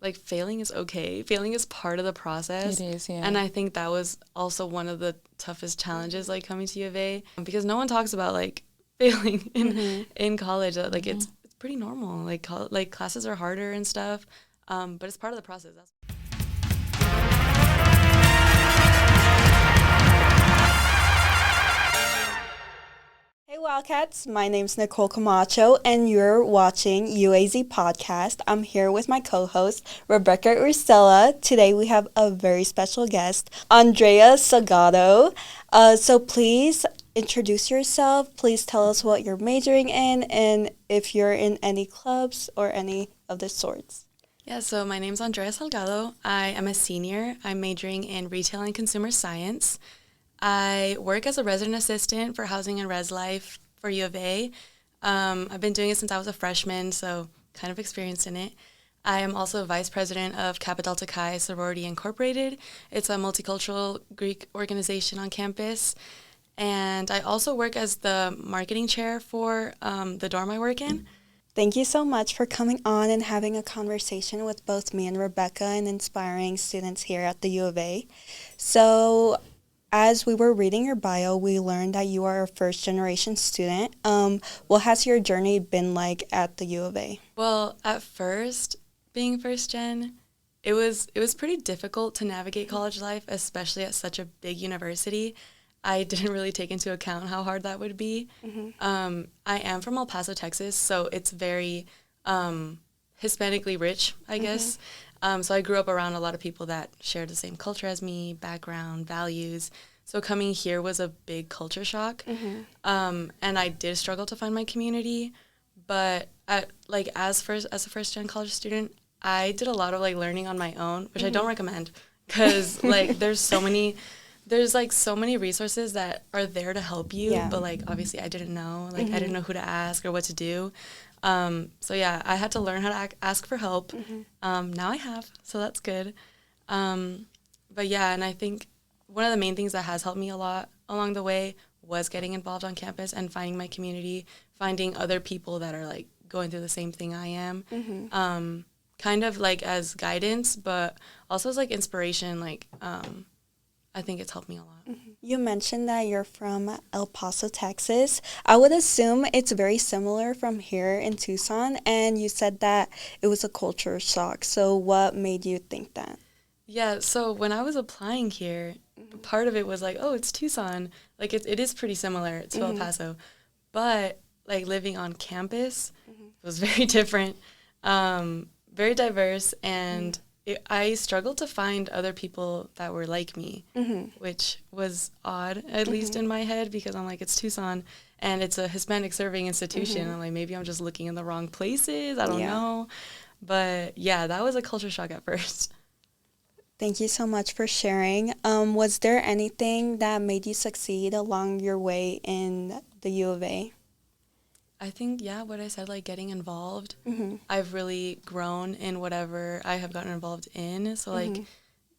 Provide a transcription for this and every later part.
like failing is okay. Failing is part of the process. It is, yeah. And I think that was also one of the toughest challenges, like coming to U of A, because no one talks about like failing in college. Like it's pretty normal. Like like classes are harder and stuff, but it's part of the process. Hey Wildcats, my name's Nicole Camacho and you're watching UAZ Podcast. I'm here with my co-host, Rebecca Ursule. Today we have a very special guest, Andrea Salgado. So please introduce yourself. Please tell us what you're majoring in and if you're in any clubs or any of the sorts. Yeah, so my name's Andrea Salgado. I am a senior. I'm majoring in retail and consumer science. I work as a resident assistant for housing and res life for U of A. I've been doing it since I was a freshman, so kind of experienced in it. I am also vice president of Kappa Delta Chi Sorority Incorporated. It's a multicultural Greek organization on campus. And I also work as the marketing chair for the dorm I work in. Thank you so much for coming on and having a conversation with both me and Rebecca and inspiring students here at the U of A. So, as we were reading your bio, we learned that you are a first-generation student. What has your journey been like at the U of A? Well, at first, being first-gen, it was pretty difficult to navigate college life, especially at such a big university. I didn't really take into account how hard that would be. I am from El Paso, Texas, so it's very Hispanically rich, I guess. So I grew up around a lot of people that shared the same culture as me, background, values. So coming here was a big culture shock. And I did struggle to find my community. But as a first-gen college student, I did a lot of like learning on my own, which I don't recommend because like there's so many resources that are there to help you. Yeah. But like obviously I didn't know. Like I didn't know who to ask or what to do. So yeah, I had to learn how to ask for help. Now I have, so that's good. But yeah, and I think one of the main things that has helped me a lot along the way was getting involved on campus and finding my community, finding other people that are like going through the same thing I am. Kind of like as guidance, but also as like inspiration. Like I think it's helped me a lot. You mentioned that you're from El Paso, Texas. I would assume it's very similar from here in Tucson, and you said that it was a culture shock. So what made you think that? Yeah, so when I was applying here, part of it was like, oh, it's Tucson. Like it is pretty similar to El Paso. But like living on campus was very different, very diverse, and I struggled to find other people that were like me, which was odd, at least in my head, because I'm like, it's Tucson, and it's a Hispanic serving institution. I'm like, maybe I'm just looking in the wrong places. I don't know. But yeah, that was a culture shock at first. Thank you so much for sharing. Was there anything that made you succeed along your way in the U of A? I think, yeah, what I said, like getting involved. I've really grown in whatever I have gotten involved in. So like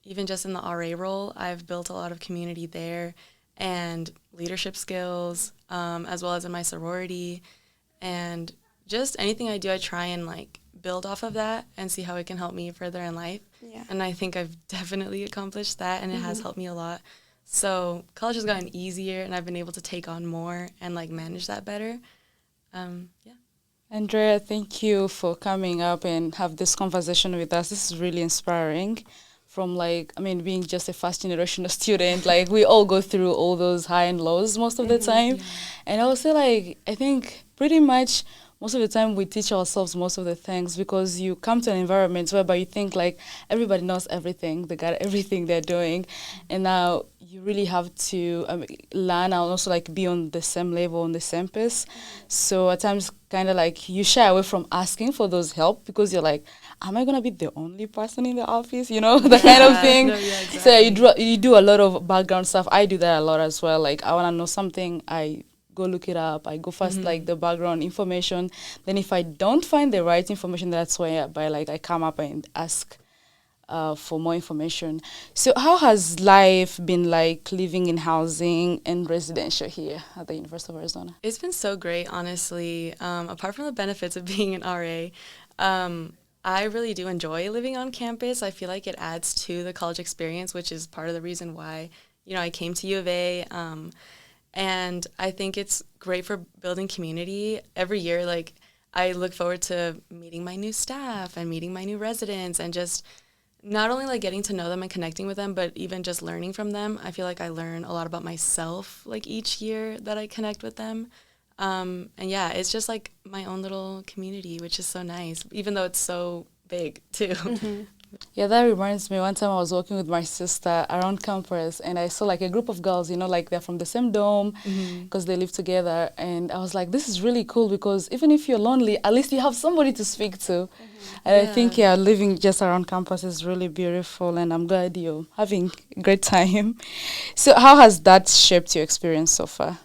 even just in the RA role, I've built a lot of community there and leadership skills, as well as in my sorority. And just anything I do, I try and like build off of that and see how it can help me further in life. Yeah. And I think I've definitely accomplished that, and it has helped me a lot. So college has gotten easier, and I've been able to take on more and like manage that better. Yeah. Andrea, thank you for coming up and have this conversation with us. This is really inspiring. From being just a first generation student, like we all go through all those high and lows most of the time. Yeah. And I would say I think pretty much most of the time we teach ourselves most of the things because you come to an environment whereby you think like everybody knows everything, they got everything they're doing. And now you really have to learn and also like be on the same level, on the same pace. So at times kind of like you shy away from asking for those help because you're like, am I going to be the only person in the office? You know, that kind of thing. No, yeah, exactly. So you do a lot of background stuff. I do that a lot as well. Like I want to know something, I go look it up. I go first like the background information. Then if I don't find the right information, that's why I come up and ask for more information. So how has life been like living in housing and residential here at the University of Arizona? It's been so great, honestly. Apart from the benefits of being an RA, I really do enjoy living on campus. I feel like it adds to the college experience, which is part of the reason why, I came to U of A. And I think it's great for building community. Every year, like, I look forward to meeting my new staff and meeting my new residents and just not only like getting to know them and connecting with them, but even just learning from them. I feel like I learn a lot about myself like each year that I connect with them. And yeah, it's just like my own little community, which is so nice, even though it's so big too. Mm-hmm. Yeah, that reminds me, one time I was walking with my sister around campus and I saw like a group of girls, like they're from the same dorm because they live together. And I was like, this is really cool because even if you're lonely, at least you have somebody to speak to. And I think, living just around campus is really beautiful and I'm glad you're having a great time. So how has that shaped your experience so far?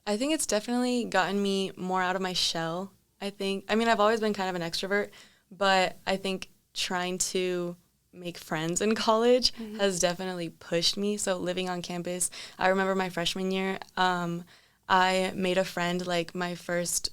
I think it's definitely gotten me more out of my shell, I've always been kind of an extrovert, but I think trying to make friends in college has definitely pushed me. So living on campus, I remember my freshman year, I made a friend like my first,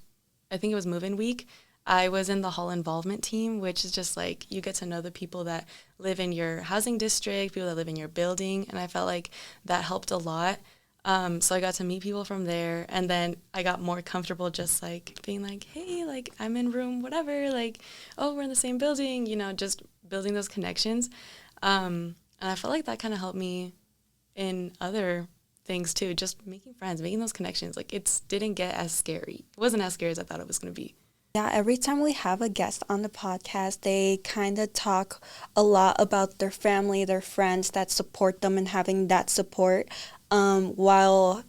I think it was move-in week. I was in the hall involvement team, which is just like you get to know the people that live in your housing district, people that live in your building, and I felt like that helped a lot. So I got to meet people from there, and then I got more comfortable just, like, being like, hey, like, I'm in room whatever, like, oh, we're in the same building, just building those connections. And I felt like that kind of helped me in other things, too, just making friends, making those connections. Like, it didn't get as scary. It wasn't as scary as I thought it was going to be. Yeah, every time we have a guest on the podcast, they kind of talk a lot about their family, their friends that support them and having that support while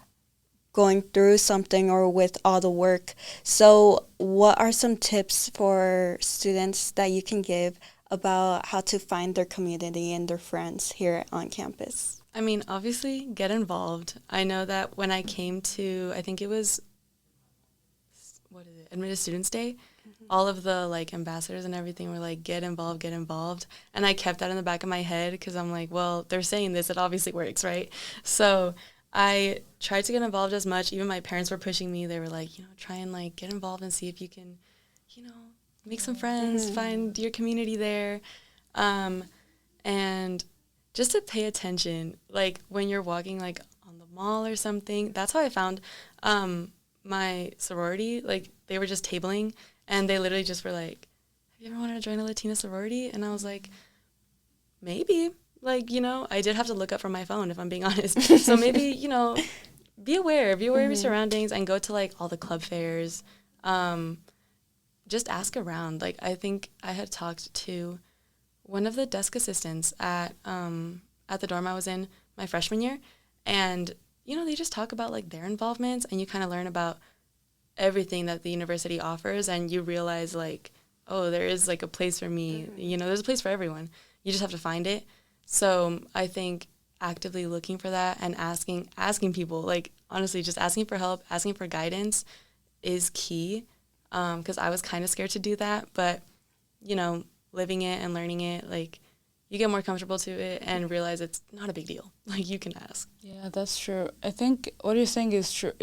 going through something or with all the work. So what are some tips for students that you can give about how to find their community and their friends here on campus? Obviously, get involved. I know that when I came to, I think it was, Admitted Students Day, all of the, like, ambassadors and everything were like, get involved, get involved. And I kept that in the back of my head because I'm like, well, they're saying this, it obviously works, right? So I tried to get involved as much. Even my parents were pushing me. They were like, try and, like, get involved and see if you can, make some friends, find your community there. And just to pay attention, like, when you're walking, like, on the mall or something. That's how I found my sorority. Like, they were just tabling, and they literally just were like, have you ever wanted to join a Latina sorority? And I was like, maybe. Like, I did have to look up from my phone, if I'm being honest. So maybe, be aware of your surroundings and go to, like, all the club fairs. Just ask around. Like, I think I had talked to one of the desk assistants at the dorm I was in my freshman year, and, they just talk about, like, their involvements, and you kind of learn about everything that the university offers, and you realize, like, oh, there is, like, a place for me. There's a place for everyone. You just have to find it. So I think actively looking for that and asking people, like, honestly, just asking for help, asking for guidance is key, because I was kind of scared to do that. But, living it and learning it, like, you get more comfortable to it and realize it's not a big deal. Like, you can ask. Yeah, that's true. I think what you're saying is true.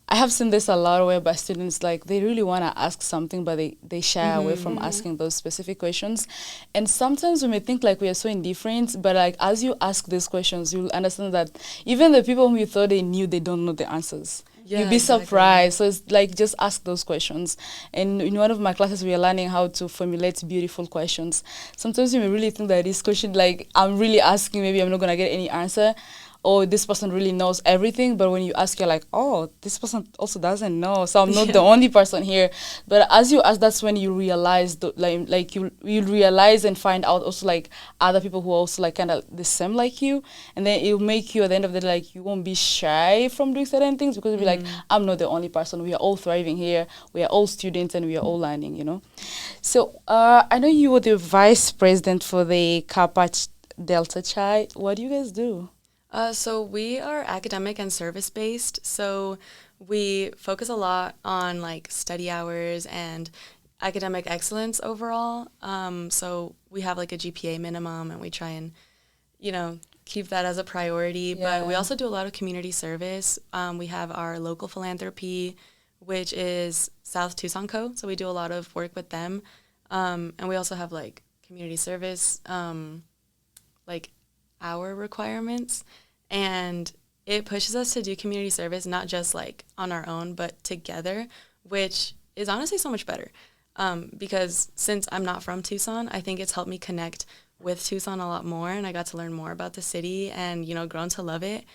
I have seen this a lot whereby students, like, they really want to ask something, but they shy away from asking those specific questions. And sometimes we may think, like, we are so indifferent, but, like, as you ask these questions, you'll understand that even the people who you thought they knew, they don't know the answers. Yeah, you'll be surprised. So it's like, just ask those questions. And in one of my classes, we are learning how to formulate beautiful questions. Sometimes you may really think that this question, like, I'm really asking, maybe I'm not going to get any answer. Or this person really knows everything, but when you ask, you're like, oh, this person also doesn't know, so I'm not the only person here. But as you ask, that's when you realize, you realize and find out also, like, other people who are also, like, kind of the same like you, and then it'll make you at the end of the day, like, you won't be shy from doing certain things because you'll be like, I'm not the only person. We are all thriving here. We are all students and we are all learning, So I know you were the vice president for the Kappa Delta Chi. What do you guys do? So we are academic and service-based, so we focus a lot on, like, study hours and academic excellence overall. So we have, like, a GPA minimum, and we try and, keep that as a priority. Yeah. But we also do a lot of community service. We have our local philanthropy, which is South Tucson Co., so we do a lot of work with them. And we also have like community service, like hour requirements, and it pushes us to do community service not just like on our own but together, which is honestly so much better, because since I'm not from Tucson, I think it's helped me connect with Tucson a lot more, and I got to learn more about the city and, you know, grown to love it.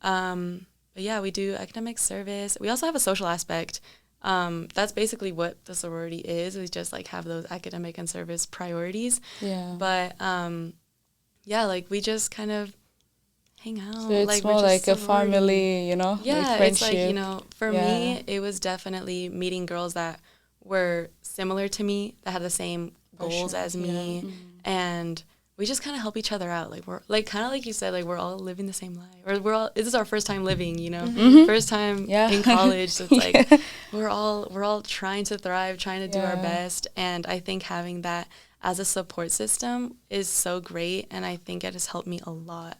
But yeah, we do academic service. We also have a social aspect. That's basically what the sorority is. We just like have those academic and service priorities. Yeah. But yeah, like we just kind of hang out. So it's like, more we're just like a sorority. family, you know? Yeah, like it's friendship. like, you know, for Yeah. me, it was definitely meeting girls that were similar to me, that had the same For goals sure, as me, and we just kind of help each other out. Like we're like kind of like you said, like we're all living the same life, or we're all. This is our first time living, you know, first time Yeah. in college. So it's like we're all trying to thrive, trying to do our Yeah. best, and I think having that as a support system is so great, and I think it has helped me a lot.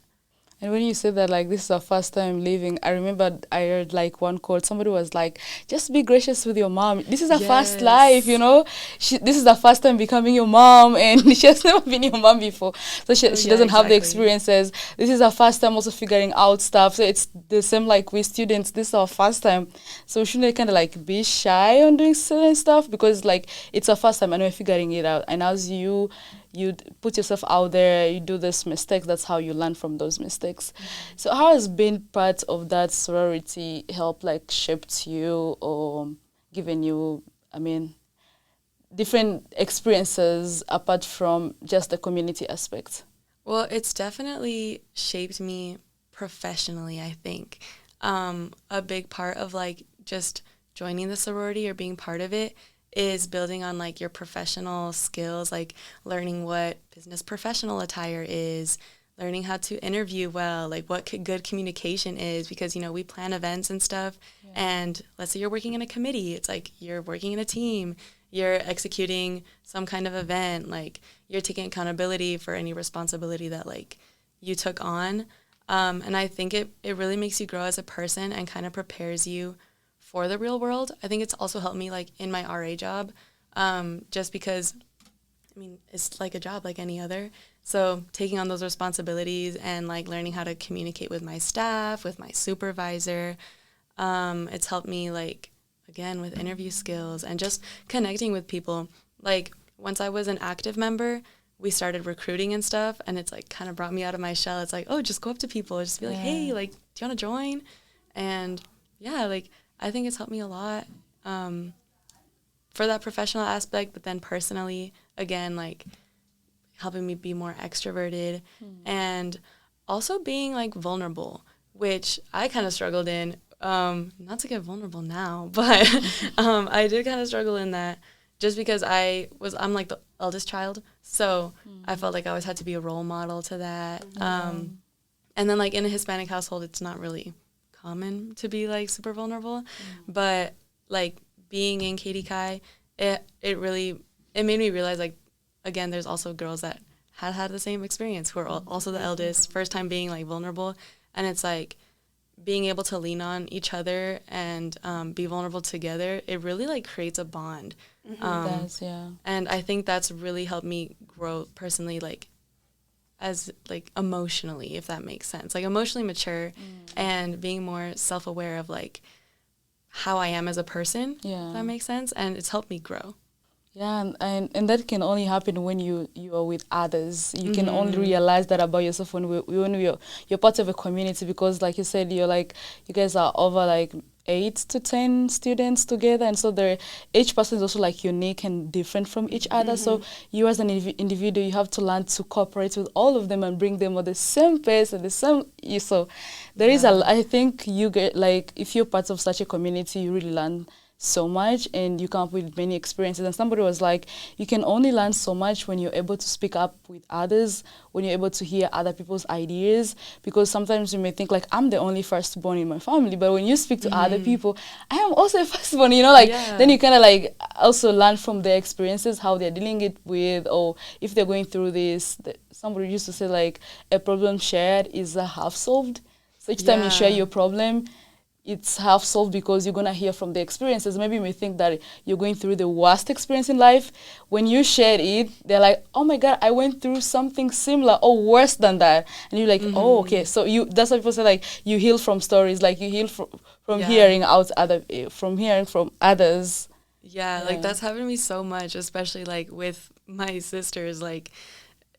And when you said that, like, this is our first time living, I remember I heard, like, one quote. Somebody was like, just be gracious with your mom. This is her first Yes. life, you know? This is the first time becoming your mom, and she has never been your mom before. So she Yeah, doesn't have the exactly. experiences. This is her first time also figuring out stuff. So it's the same like with students. This is our first time. So we shouldn't kind of, like, be shy on doing certain stuff because, like, it's our first time and we're figuring it out. And as you put yourself out there, you do this mistake, that's how you learn from those mistakes. So how has being part of that sorority helped, like, shaped you or given you, I mean, different experiences apart from just the community aspect? Well, it's definitely shaped me professionally, I think. A big part of like just joining the sorority or being part of it is building on like your professional skills, like learning what business professional attire is, learning how to interview well, like what good communication is, because, you know, we plan events and stuff. Yeah. And let's say you're working in a committee, it's like you're working in a team, you're executing some kind of event, like you're taking accountability for any responsibility that like you took on. And I think it really makes you grow as a person and kind of prepares you for the real world. I think it's also helped me like in my RA job, just because, I mean, it's like a job like any other. So taking on those responsibilities and like learning how to communicate with my staff, with my supervisor, it's helped me like, again, with interview skills and just connecting with people. Like once I was an active member, we started recruiting and stuff, and it's like kind of brought me out of my shell. It's like, oh, just go up to people, just be like, hey, like, do you want to join? And yeah, like, I think it's helped me a lot for that professional aspect, but then personally, again, like helping me be more extroverted and also being like vulnerable, which I kind of struggled in. Not to get vulnerable now, but I did kind of struggle in that just because I'm like the eldest child. So I felt like I always had to be a role model to that. And then like in a Hispanic household, it's not really common to be like super vulnerable, but like being in Katy Chi, it made me realize like, again, there's also girls that had the same experience who are also the eldest, first time being like vulnerable. And it's like being able to lean on each other and be vulnerable together, it really like creates a bond. It does, yeah. And I think that's really helped me grow personally, like as like emotionally, if that makes sense, like emotionally mature and being more self-aware of like how I am as a person, if that makes sense. And it's helped me grow. Yeah, and that can only happen when you are with others. You can only realize that about yourself when you're part of a community, because like you said, you guys are over like 8 to 10 students together, and so each person is also like unique and different from each other. So you as an individual, you have to learn to cooperate with all of them and bring them at the same pace and the same. So there is I think you get like, if you're part of such a community, you really learn so much and you come up with many experiences. And somebody was like, you can only learn so much when you're able to speak up with others, when you're able to hear other people's ideas, because sometimes you may think like, I'm the only firstborn in my family, but when you speak to other people, I am also a firstborn, you know, like then you kind of like also learn from their experiences, how they're dealing it with, or if they're going through this. Somebody used to say like, a problem shared is a half solved. So each time you share your problem, it's half solved because you're going to hear from the experiences. Maybe you may think that you're going through the worst experience in life. When you share it, they're like, oh my God, I went through something similar or worse than that. And you're like, oh, okay. So that's what people say, like, you heal from stories, like you heal from hearing from others. Yeah, like that's happened to me so much, especially like with my sisters, like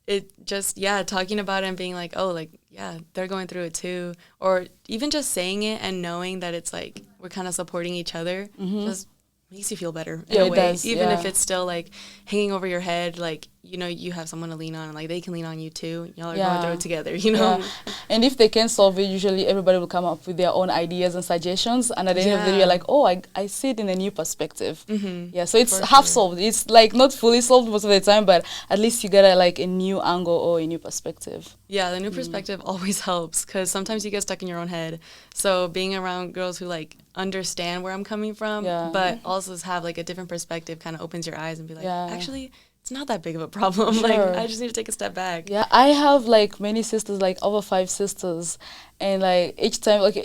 it just, talking about it and being like, oh, like, yeah, they're going through it too. Or even just saying it and knowing that it's like we're kind of supporting each other just makes you feel better in a way. Does, even if it's still like hanging over your head, like, you know, you have someone to lean on and like they can lean on you too. Y'all are going through it together, you know? Yeah. And if they can solve it, usually everybody will come up with their own ideas and suggestions. And at the end of the day, you're like, oh, I see it in a new perspective. Yeah, so it's half solved. It's like not fully solved most of the time, but at least you get like a new angle or a new perspective. Yeah, the new perspective always helps because sometimes you get stuck in your own head. So being around girls who like understand where I'm coming from, but also have like a different perspective kind of opens your eyes and be like, actually, it's not that big of a problem. Like, I just need to take a step back. Yeah, I have like many sisters, like over 5 sisters, and like each time, like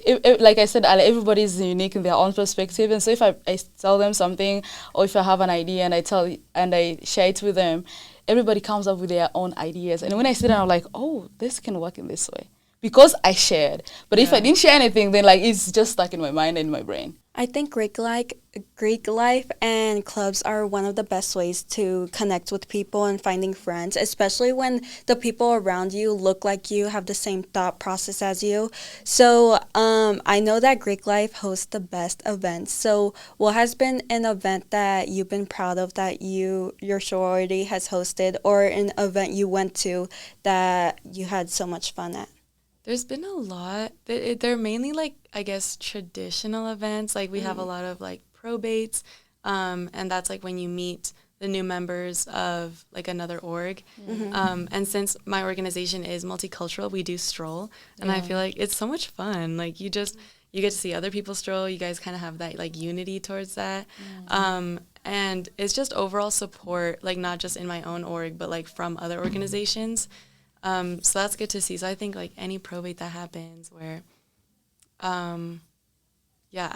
like I said, everybody is unique in their own perspective. And so if I tell them something, or if I have an idea and I share it with them, everybody comes up with their own ideas. And when I sit down, I'm like, oh, this can work in this way because I shared. But if I didn't share anything, then like it's just stuck in my mind and in my brain. I think Greek life and clubs are one of the best ways to connect with people and finding friends, especially when the people around you look like you, have the same thought process as you. So I know that Greek life hosts the best events. So what has been an event that you've been proud of that your sorority has hosted, or an event you went to that you had so much fun at? There's been a lot. They're mainly, like, I guess, traditional events. Like, we have a lot of, like, probates, and that's, like, when you meet the new members of, like, another org. And since my organization is multicultural, we do stroll, and I feel like it's so much fun. Like, you get to see other people stroll. You guys kind of have that, like, unity towards that. And it's just overall support, like, not just in my own org, but, like, from other organizations. So that's good to see. So I think like any probate that happens where, I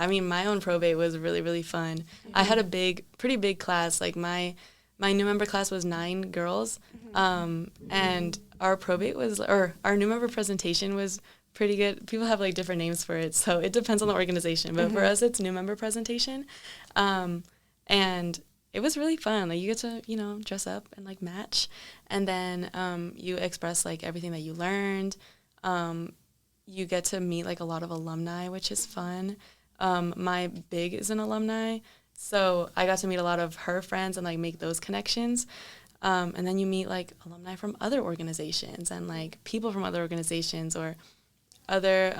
mean, my own probate was really, really fun. I had a pretty big class. Like my new member class was 9 girls. And our probate our new member presentation was pretty good. People have like different names for it. So it depends on the organization. But for us, it's new member presentation. And it was really fun. Like, you get to, you know, dress up and, like, match. And then you express, like, everything that you learned. You get to meet, like, a lot of alumni, which is fun. My big is an alumni. So I got to meet a lot of her friends and, like, make those connections. And then you meet, like, alumni from other organizations and, like, people from other organizations or other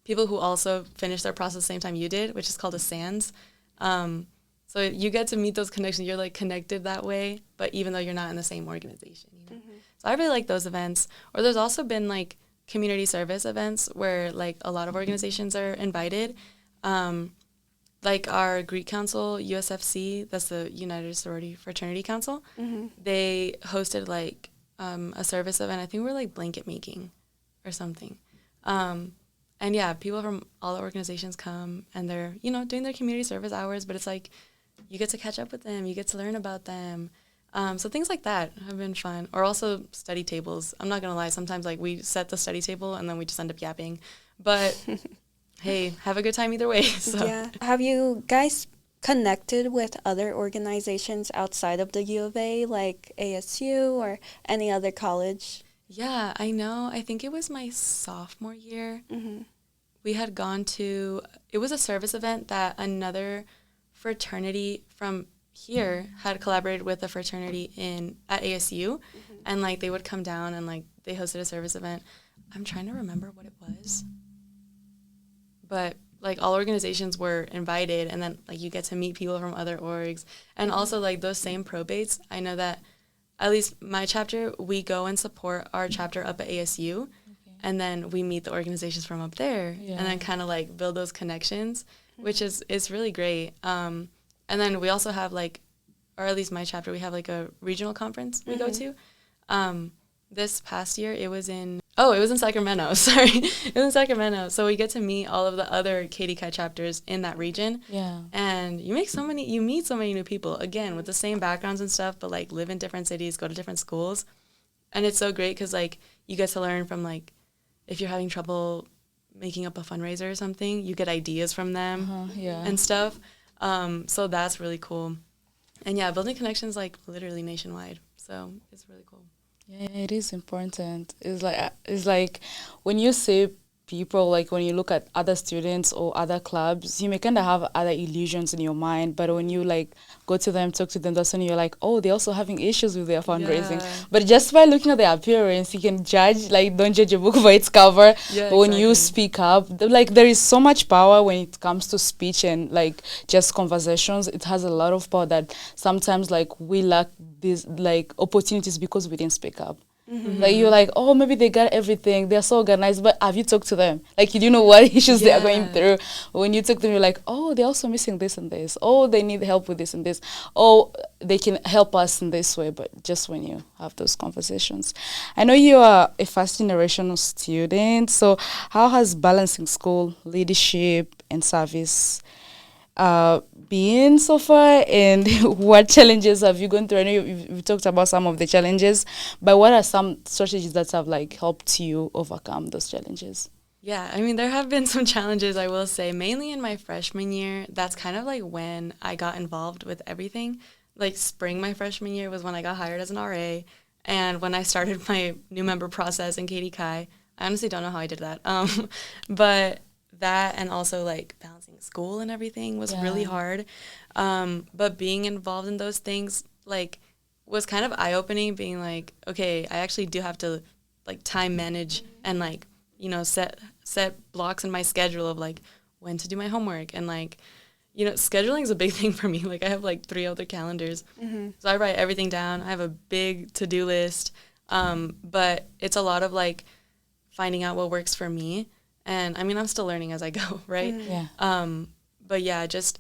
people who also finished their process the same time you did, which is called a SANS. So you get to meet those connections. You're, like, connected that way, but even though you're not in the same organization, you know? So I really like those events. Or there's also been, like, community service events where, like, a lot of organizations are invited. Like our Greek Council, USFC, that's the United Sorority Fraternity Council, they hosted, like, a service event. I think we were, like, blanket making or something. And, yeah, people from all the organizations come, and they're, you know, doing their community service hours, but it's, like, you get to catch up with them. You get to learn about them. So things like that have been fun. Or also study tables. I'm not going to lie. Sometimes, like, we set the study table, and then we just end up yapping. But, hey, have a good time either way. So. Yeah. Have you guys connected with other organizations outside of the U of A, like ASU or any other college? Yeah, I know. I think it was my sophomore year. We had gone to, it was a service event that another fraternity from here had collaborated with a fraternity at ASU, and, like, they would come down and, like, they hosted a service event. I'm trying to remember what it was, but, like, all organizations were invited, and then, like, you get to meet people from other orgs, and also, like, those same probates. I know that at least my chapter, we go and support our chapter up at ASU, and then we meet the organizations from up there, and then kind of, like, build those connections, which is really great. And then we also have, like, or at least my chapter, we have, like, a regional conference we go to. This past year, it was in Oh, it was in Sacramento. Sorry. It was in Sacramento. So we get to meet all of the other KDKI chapters in that region. Yeah. And you meet so many new people, again, with the same backgrounds and stuff, but, like, live in different cities, go to different schools. And it's so great because, like, you get to learn from, like, if you're having trouble making up a fundraiser or something, you get ideas from them and stuff. So that's really cool. And, yeah, building connections, like, literally nationwide. So it's really cool. Yeah, it is important. It's like when you say people, like when you look at other students or other clubs, you may kind of have other illusions in your mind. But when you like go to them, talk to them, that's when you're like, oh, they're also having issues with their fundraising. Yeah. But just by looking at their appearance, you can judge. Like, don't judge a book by its cover. Yeah, but when you speak up, like there is so much power when it comes to speech and like just conversations. It has a lot of power that sometimes like we lack these like opportunities because we didn't speak up. Mm-hmm. Like you're like, oh, maybe they got everything, they're so organized, but have you talked to them? Like, you do know what issues they are going through. When you talk to them, you're like, oh, they're also missing this and this. Oh, they need help with this and this. Oh, they can help us in this way. But just when you have those conversations. I know you are a first generation student, so how has balancing school, leadership, and service been so far, and what challenges have you gone through? I know you've talked about some of the challenges, but what are some strategies that have like helped you overcome those challenges? Yeah, I mean, there have been some challenges, I will say, mainly in my freshman year. That's kind of like when I got involved with everything. Like spring my freshman year was when I got hired as an RA, and when I started my new member process in KDKI. I honestly don't know how I did that, but that and also like balancing school and everything was really hard. But being involved in those things like was kind of eye-opening, being like, okay, I actually do have to like time manage and like, you know, set blocks in my schedule of like when to do my homework. And like, you know, scheduling is a big thing for me. Like I have like 3 other calendars. Mm-hmm. So I write everything down. I have a big to-do list. But it's a lot of like finding out what works for me. And I mean, I'm still learning as I go, right? Yeah. But yeah, just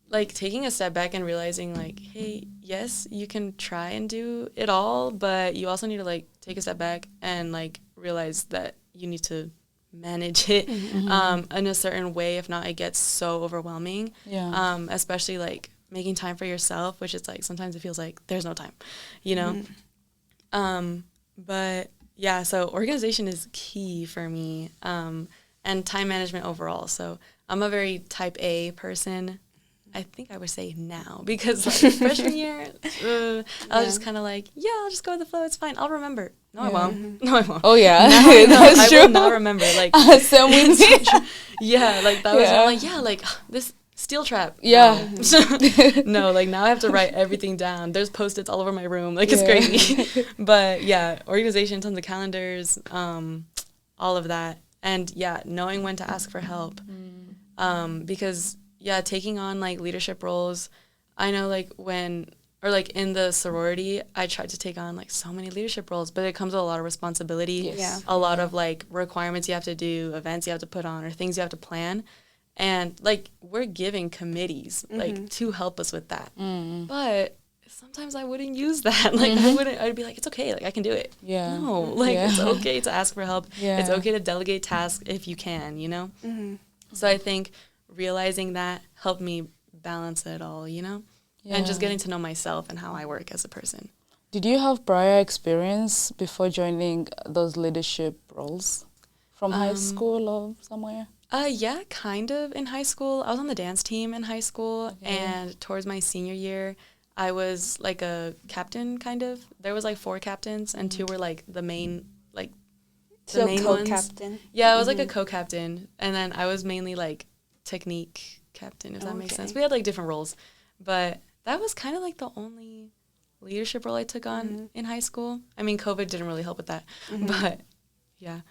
like taking a step back and realizing like, hey, yes, you can try and do it all, but you also need to like take a step back and like realize that you need to manage it in a certain way. If not, it gets so overwhelming. Yeah. Especially like making time for yourself, which is like sometimes it feels like there's no time, you know? But yeah, so organization is key for me. And time management overall. So I'm a very type A person. I think I would say now because like freshman year, I was just kind of like, yeah, I'll just go with the flow. It's fine. I'll remember. No, I won't. No, I won't. Oh yeah, that's true. I will not remember. Like, same with me. Yeah, like that was like like this steel trap. Yeah. No, like now I have to write everything down. There's Post-its all over my room. Like it's crazy. But yeah, organization, tons of calendars, all of that. And yeah, knowing when to ask for help. Because yeah, taking on like leadership roles, I know like in the sorority, I tried to take on like so many leadership roles, but it comes with a lot of responsibility, a lot of like requirements you have to do, events you have to put on, or things you have to plan. And like we're giving committees like to help us with that. But sometimes I wouldn't use that. Like I'd be like, it's okay, like I can do it. Yeah. No, like it's okay to ask for help. Yeah. It's okay to delegate tasks if you can, you know? So I think realizing that helped me balance it all, you know? Yeah. And just getting to know myself and how I work as a person. Did you have prior experience before joining those leadership roles from high school or somewhere? Yeah, kind of in high school. I was on the dance team in high school, and towards my senior year, I was like a captain, kind of. There was like 4 captains, and 2 were like the main, like the main co-captain. Ones. Yeah, I was like a co-captain, and then I was mainly like technique captain, if that makes sense. We had like different roles, but that was kind of like the only leadership role I took on in high school. I mean, COVID didn't really help with that, but yeah.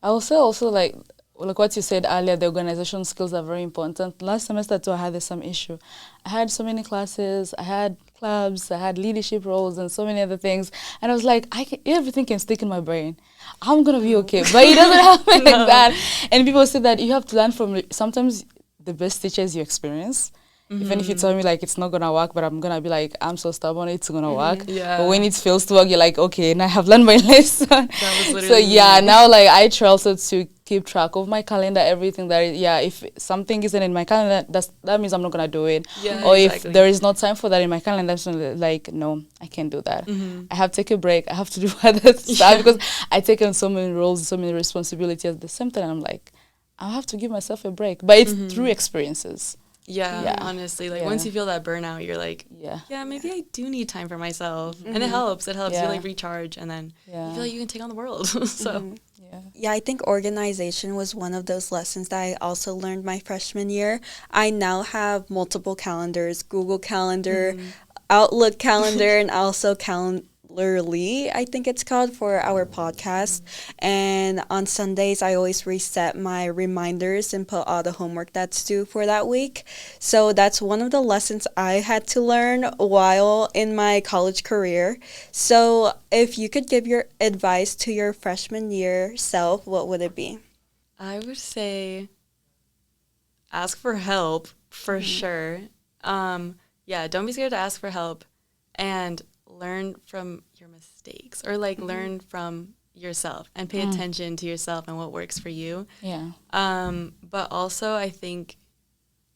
I will say also like what you said earlier, the organization skills are very important. Last semester too, I had some issue. I had so many classes, I had clubs, I had leadership roles and so many other things. And I was like, everything can stick in my brain. I'm going to be okay. But it doesn't happen like that. And people say that you have to learn from, sometimes the best teachers you experience. Even if you tell me like it's not gonna work, but I'm gonna be like, I'm so stubborn, it's gonna work. Yeah. But when it fails to work, you're like, okay, now I have learned my lesson. That was literally So yeah, me. now like I try also to keep track of my calendar, everything that if something isn't in my calendar, that means I'm not gonna do it. Yeah, Or exactly. if there is no time for that in my calendar, so like no, I can't do that. Mm-hmm. I have to take a break. I have to do other stuff because I take on so many roles, so many responsibilities at the same time. I'm like, I have to give myself a break, but it's through experiences. Yeah, honestly, like once you feel that burnout, you're like, yeah, maybe I do need time for myself, and it helps. You like recharge, and then you feel like you can take on the world. So yeah, I think organization was one of those lessons that I also learned my freshman year. I now have multiple calendars: Google Calendar, Outlook Calendar, and also Calendly, I think it's called, for our podcast. And on Sundays, I always reset my reminders and put all the homework that's due for that week. So that's one of the lessons I had to learn while in my college career. So if you could give your advice to your freshman year self, what would it be? I would say ask for help for sure. Yeah, don't be scared to ask for help, and learn from your mistakes, or like learn from yourself and pay attention to yourself and what works for you. Yeah. But also I think,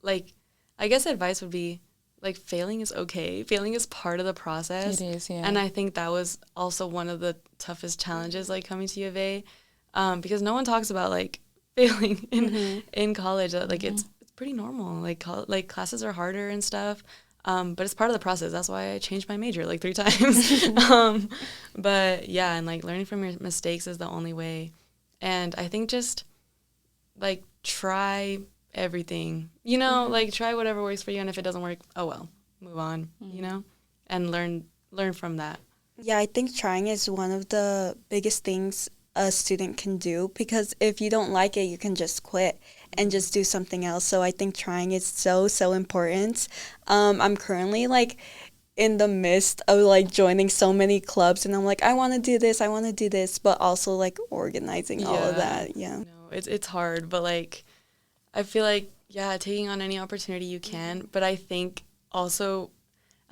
like, I guess advice would be like, failing is okay. Failing is part of the process. It is, yeah. And I think that was also one of the toughest challenges, like coming to U of A, because no one talks about like failing in college. Like it's pretty normal. Like classes are harder and stuff. But it's part of the process. That's why I changed my major like 3 times. But yeah, and like learning from your mistakes is the only way. And I think just like try everything, like try whatever works for you. And if it doesn't work, oh well, move on, and learn from that. Yeah, I think trying is one of the biggest things a student can do, because if you don't like it, you can just quit and just do something else. So I think trying is so important. I'm currently like in the midst of like joining so many clubs, and I'm like, I want to do this, but also like organizing all of that. Yeah. No, it's hard, but like I feel like taking on any opportunity you can, but I think also,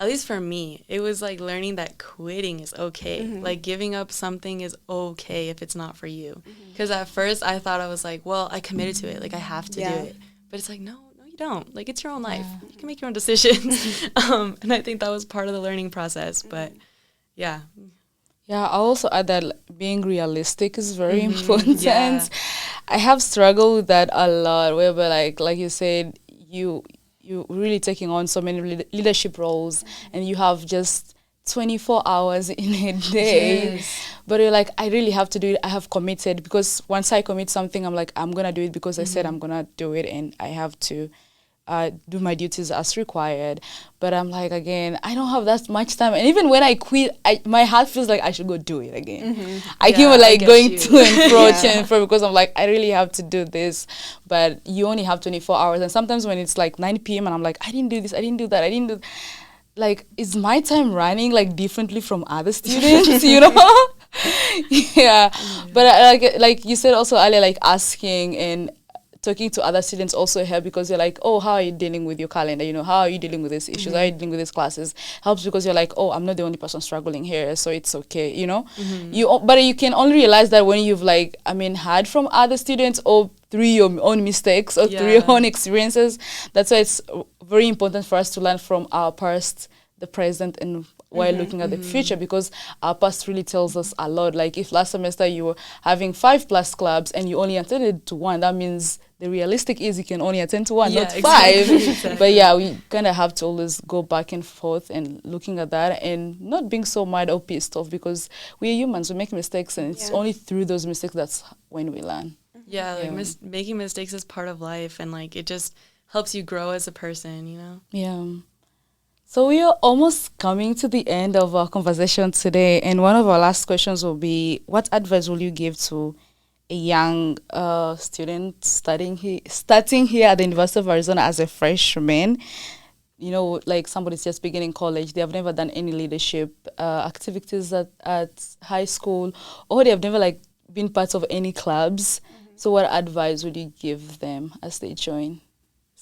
at least for me, it was like learning that quitting is okay. Like giving up something is okay if it's not for you. Because at first I thought, I was like, well, I committed to it. Like I have to do it. But it's like, no, you don't. Like it's your own life. You can make your own decisions. And I think that was part of the learning process. But yeah. Yeah, I also add that being realistic is very important. Yeah. I have struggled with that a lot, whereby like you said, you really taking on so many leadership roles, and you have just 24 hours in a day. But you're like, I really have to do it. I have committed, because once I commit something, I'm like, I'm going to do it because I said I'm going to do it, and I have to do my duties as required. But I'm like, again, I don't have that much time. And even when I quit, my heart feels like I should go do it again. I keep like going to and fro, to and fro, because I'm like, I really have to do this. But you only have 24 hours. And sometimes when it's like 9 p.m. and I'm like, I didn't do this, I didn't do that, like, is my time running like differently from other students, But like you said also earlier, like asking and talking to other students also help, because you're like, oh, how are you dealing with your calendar? How are you dealing with these issues? How are you dealing with these classes? Helps, because you're like, oh, I'm not the only person struggling here, so it's okay, But you can only realize that when you've heard from other students, or through your own mistakes, or through your own experiences. That's why it's very important for us to learn from our past, the present, and while looking at the future, because our past really tells us a lot. Like if last semester you were having 5+ clubs and you only attended to 1, that means the realistic is you can only attend to 1, not 5. Exactly. But we kind of have to always go back and forth and looking at that, and not being so mad or pissed off, because we're humans, we make mistakes, and it's only through those mistakes that's when we learn. Making mistakes is part of life, and like it just helps you grow as a person, Yeah. So we are almost coming to the end of our conversation today, and one of our last questions will be, what advice will you give to a young student starting here at the University of Arizona as a freshman? Like somebody's just beginning college, they have never done any leadership activities at high school, or they have never been part of any clubs. So what advice would you give them as they join?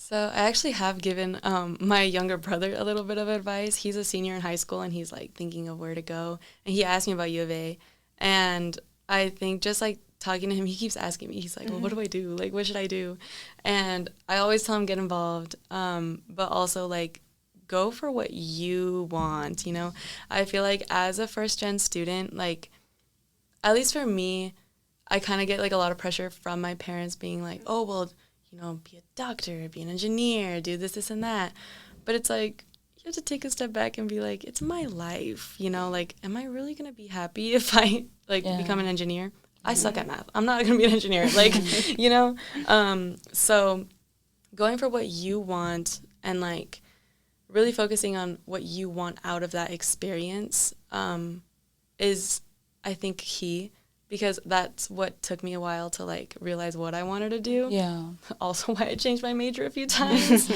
So I actually have given my younger brother a little bit of advice. He's a senior in high school, and he's like thinking of where to go. And he asked me about U of A, and I think just like talking to him, he keeps asking me. He's like, "Well, what do I do? Like, what should I do?" And I always tell him get involved, but also like go for what you want. You know, I feel like as a first gen student, like at least for me, I kind of get like a lot of pressure from my parents being like, "Oh, well, you know, be a doctor, be an engineer, do this, and that." But it's like, you have to take a step back and be like, it's my life, you know, like, am I really going to be happy if I, like, become an engineer? I suck at math. I'm not going to be an engineer, like, you know? So going for what you want and, like, really focusing on what you want out of that experience is, I think, key. Because that's what took me a while to, like, realize what I wanted to do. Yeah. Also why I changed my major a few times.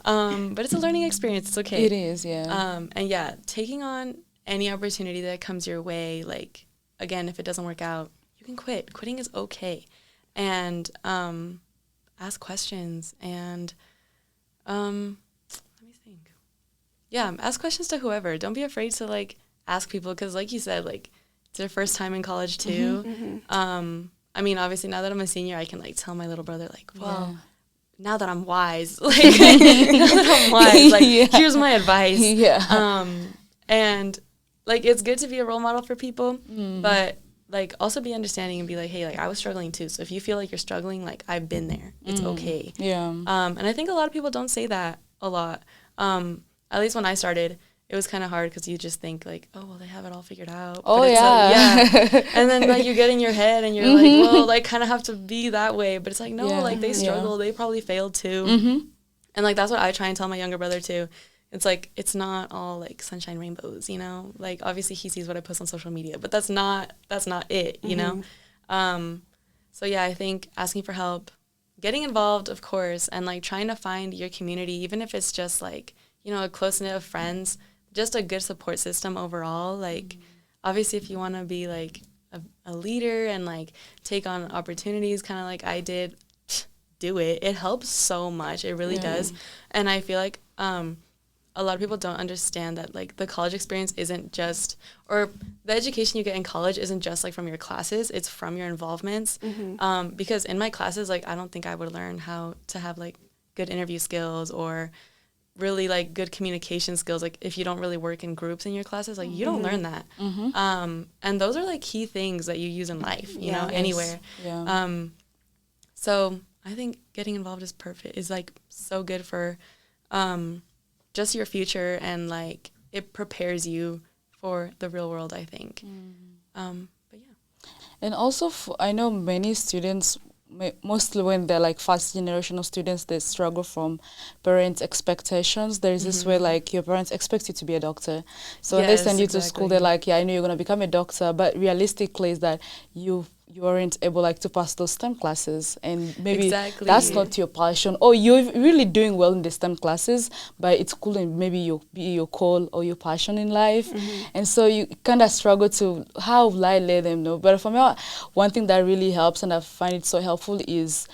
But it's a learning experience. It's okay. It is, yeah. And, yeah, taking on any opportunity that comes your way, like, again, if it doesn't work out, you can quit. Quitting is okay. And ask questions. And let me think. Yeah, ask questions to whoever. Don't be afraid to, like, ask people because, like you said, like, it's their first time in college too. I mean, obviously, now that I'm a senior, I can like tell my little brother, like, well, now that I'm wise, like, here's my advice. And like, it's good to be a role model for people, but like, also be understanding and be like, hey, like, I was struggling too. So if you feel like you're struggling, like, I've been there. It's okay. Yeah. And I think a lot of people don't say that a lot. At least when I started, it was kind of hard because you just think like, oh, well, they have it all figured out. Oh, yeah. And then like you get in your head and you're like, well, like kind of have to be that way. But it's like, no, like they struggle. They probably failed too. And like that's what I try and tell my younger brother too. It's like, it's not all like sunshine rainbows, you know? Like obviously he sees what I post on social media, but that's not it, you know? So yeah, I think asking for help, getting involved, of course, and like trying to find your community, even if it's just like, you know, a close knit of friends, just a good support system overall. Like, obviously, if you want to be, like, a leader and, like, take on opportunities kind of like I did, do it. It helps so much. It really does. And I feel like a lot of people don't understand that, like, the college experience isn't just, or the education you get in college isn't just, like, from your classes. It's from your involvements. Because in my classes, like, I don't think I would learn how to have, like, good interview skills or really like good communication skills. Like if you don't really work in groups in your classes, like you don't learn that. And those are like key things that you use in life, you know, anywhere. So I think getting involved is perfect, is like so good for just your future, and like it prepares you for the real world, I think. But yeah. And also I know many students, mostly when they're like first generational students, they struggle from parents' expectations. There's this way like your parents expect you to be a doctor, so when they send you to school, they're like, yeah, I know you're gonna become a doctor, but realistically is that you aren't able like to pass those STEM classes, and maybe that's not your passion, or you're really doing well in the STEM classes, but it's cool and maybe your call or your passion in life. And so you kind of struggle to how will I let them know. But for me, one thing that really helps, and I find it so helpful, is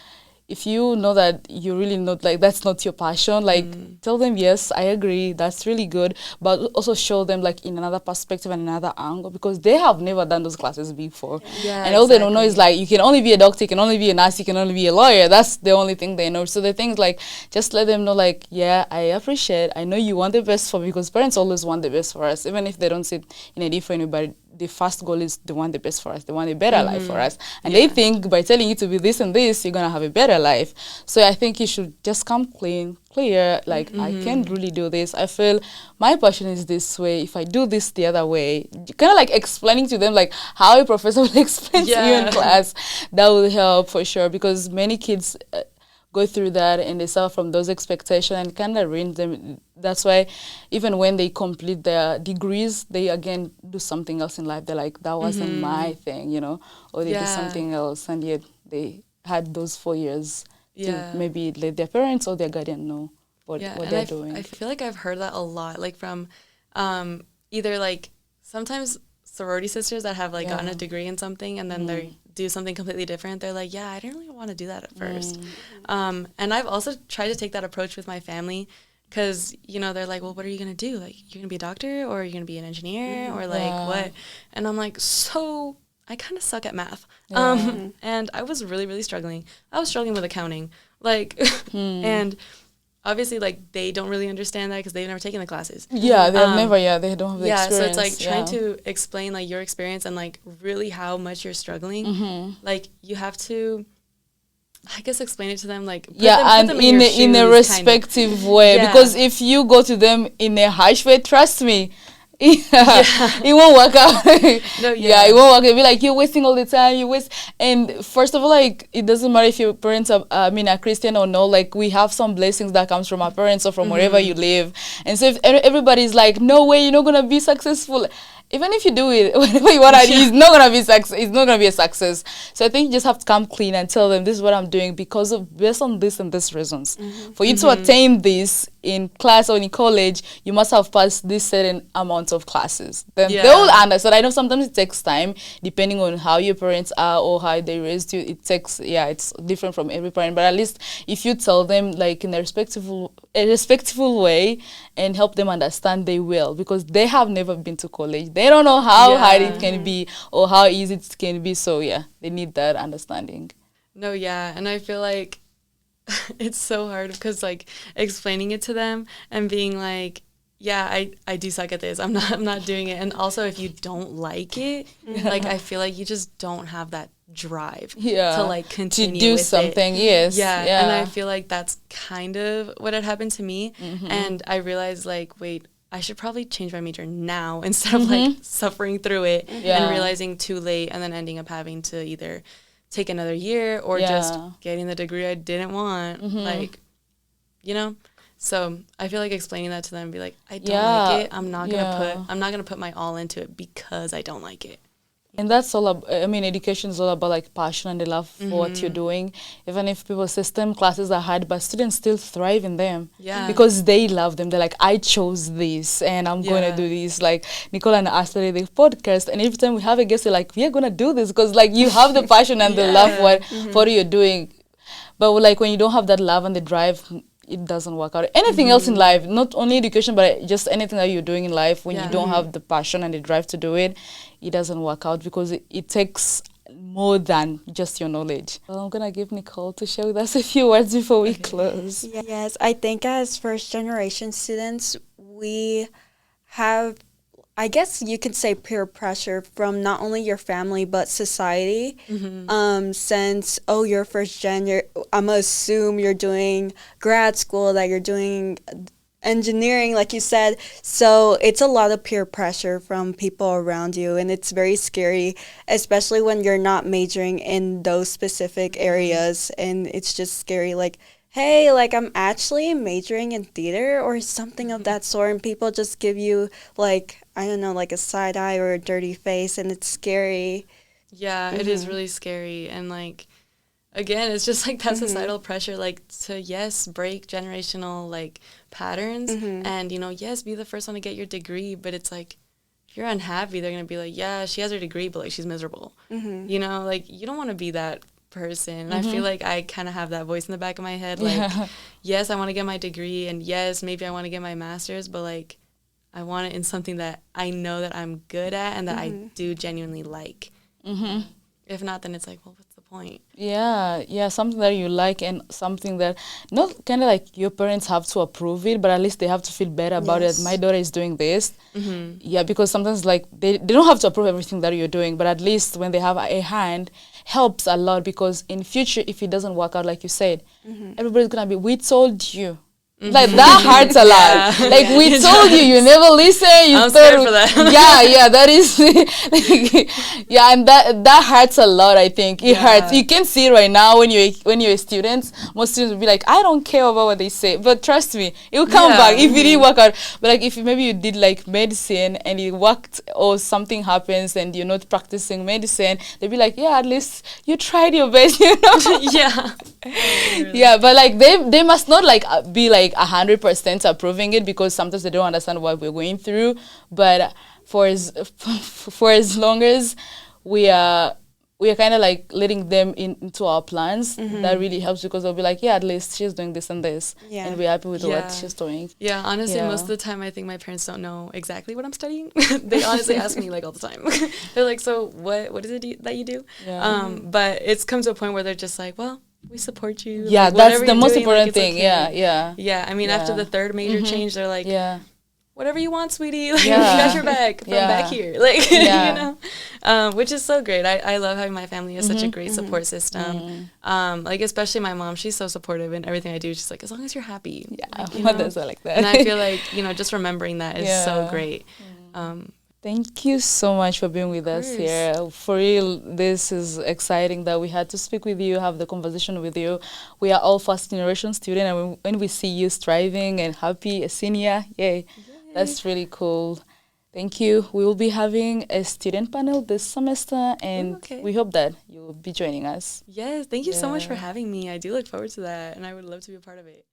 if you know that you really not like that's not your passion, like tell them, yes, I agree, that's really good, but also show them like in another perspective and another angle, because they have never done those classes before. And all they don't know is like you can only be a doctor, you can only be a nurse, you can only be a lawyer. That's the only thing they know. So the things like just let them know like, yeah, I appreciate, I know you want the best for me, because parents always want the best for us, even if they don't sit in a different way, but the first goal is they want the best for us, they want a better life for us, and they think by telling you to be this and this, you're gonna have a better life. So I think you should just come clear, like I can't really do this, I feel my passion is this way, if I do this the other way, kind of like explaining to them like how a professor will explain to you in class. That will help for sure, because many kids go through that and they suffer from those expectations and kind of ruin them. That's why even when they complete their degrees, they again do something else in life. They're like, that wasn't my thing, you know, or they do something else, and yet they had those 4 years to maybe let their parents or their guardian know what they're doing. I feel like I've heard that a lot, like from either like sometimes sorority sisters that have like gotten a degree in something and then they do something completely different. They're like, yeah, I didn't really want to do that at first. And I've also tried to take that approach with my family because, you know, they're like, well, what are you going to do? Like, you're going to be a doctor or are you going to be an engineer or like what? And I'm like, so I kind of suck at math. And I was really, really struggling. I was struggling with accounting. Like, and obviously, like, they don't really understand that because they've never taken the classes. Yeah, they don't have the experience. Yeah, so it's, like, trying to explain, like, your experience and, like, really how much you're struggling. Like, you have to, I guess, explain it to them, like, put them in a respective way. Because if you go to them in a harsh way, trust me, it won't work out. It won't work. It'll be like, you're wasting all the time. And first of all, like, it doesn't matter if your parents are Christian or no. Like, we have some blessings that comes from our parents or from wherever you live. And so if everybody's like, no way, you're not gonna be successful. Even if you do it, whatever you want to do, it's not gonna be success. It's not gonna be a success. So I think you just have to come clean and tell them, this is what I'm doing based on this and this reasons. For you to attain this in class or in college, you must have passed this certain amount of classes. Then they will understand. I know sometimes it takes time, depending on how your parents are or how they raised you. It takes, it's different from every parent. But at least if you tell them, like, in a respectful way and help them understand, they will, because they have never been to college. They don't know how hard it can be or how easy it can be. So, they need that understanding. No, and I feel like it's so hard because, like, explaining it to them and being like, I do suck at this. I'm not doing it. And also, if you don't like it, like, I feel like you just don't have that drive to, like, continue to do with something. It. And I feel like that's kind of what had happened to me. And I realized, like, wait, I should probably change my major now instead of like suffering through it and realizing too late and then ending up having to either take another year or just getting the degree I didn't want. Like, you know? So I feel like explaining that to them and be like, I don't like it. I'm not gonna put my all into it because I don't like it. And that's all education is all about, like, passion and the love for what you're doing. Even if people say STEM classes are hard, but students still thrive in them. Because they love them. They're like, I chose this and I'm going to do this. Like, Nicole and I started the podcast, and every time we have a guest, they're like, we are going to do this because, like, you have the passion and the love for what you're doing. But, like, when you don't have that love and the drive, it doesn't work out. Anything else in life, not only education, but just anything that you're doing in life, when you don't have the passion and the drive to do it, it doesn't work out because it takes more than just your knowledge. Well, I'm going to give Nicole to share with us a few words before we close. Yes, I think as first-generation students, we have, I guess you could say, peer pressure from not only your family but society. Since, you're first gen, I'm gonna assume you're doing grad school, that you're doing engineering, like you said. So it's a lot of peer pressure from people around you, and it's very scary, especially when you're not majoring in those specific areas, and it's just scary, like, hey, like, I'm actually majoring in theater or something of that sort, and people just give you, like, I don't know, like a side eye or a dirty face, and it's scary. Yeah, it is really scary. And, like, again, it's just, like, that societal pressure, like, to, break generational, like, patterns and, you know, be the first one to get your degree. But it's, like, if you're unhappy, they're going to be like, yeah, she has her degree, but, like, she's miserable. You know, like, you don't want to be that person. And I feel like I kind of have that voice in the back of my head, like, yes, I want to get my degree, and yes, maybe I want to get my master's, but, like, I want it in something that I know that I'm good at and that I do genuinely like. If not, then it's like, well, what's the point? Something that you like, and something that not kind of like your parents have to approve it, but at least they have to feel better about it. My daughter is doing this. Because sometimes, like, they don't have to approve everything that you're doing, but at least when they have a hand, helps a lot, because in future, if it doesn't work out like you said, everybody's gonna be, we told you. Like, that hurts a lot. Like, we told you, you never listen. I'm scared for that. That is, and that hurts a lot. I think it hurts. You can see right now when you're a student, most students will be like, I don't care about what they say, but trust me, it will come back if it didn't work out. But, like, if maybe you did, like, medicine and it worked, or something happens and you're not practicing medicine, they'll be like, at least you tried your best, you know. But, like, they must not, like, be like 100% approving it, because sometimes they don't understand what we're going through. But for as long as we are kind of like letting them into our plans, that really helps, because they'll be like, yeah, at least she's doing this and this, and we're happy with what she's doing. Yeah, honestly, most of the time I think my parents don't know exactly what I'm studying. They honestly ask me like all the time. They're like, so what is it that you do? But it's come to a point where they're just like, well, we support you. Yeah, like, that's the most doing, important like, thing. Okay. Yeah. I mean, after the third major change, they're like, whatever you want, sweetie. Like, we got your back from back here. Like, you know, which is so great. I love having my family as such a great support system. Like, especially my mom, she's so supportive in everything I do. She's like, as long as you're happy. Yeah, like, mothers are like that. And I feel like, you know, just remembering that is so great. Thank you so much for being with us here. For real, this is exciting that we had to speak with you, have the conversation with you. We are all first generation students, and when we see you striving and happy, a senior, yay. That's really cool. Thank you. We will be having a student panel this semester, and we hope that you will be joining us. Yes, thank you so much for having me. I do look forward to that, and I would love to be a part of it.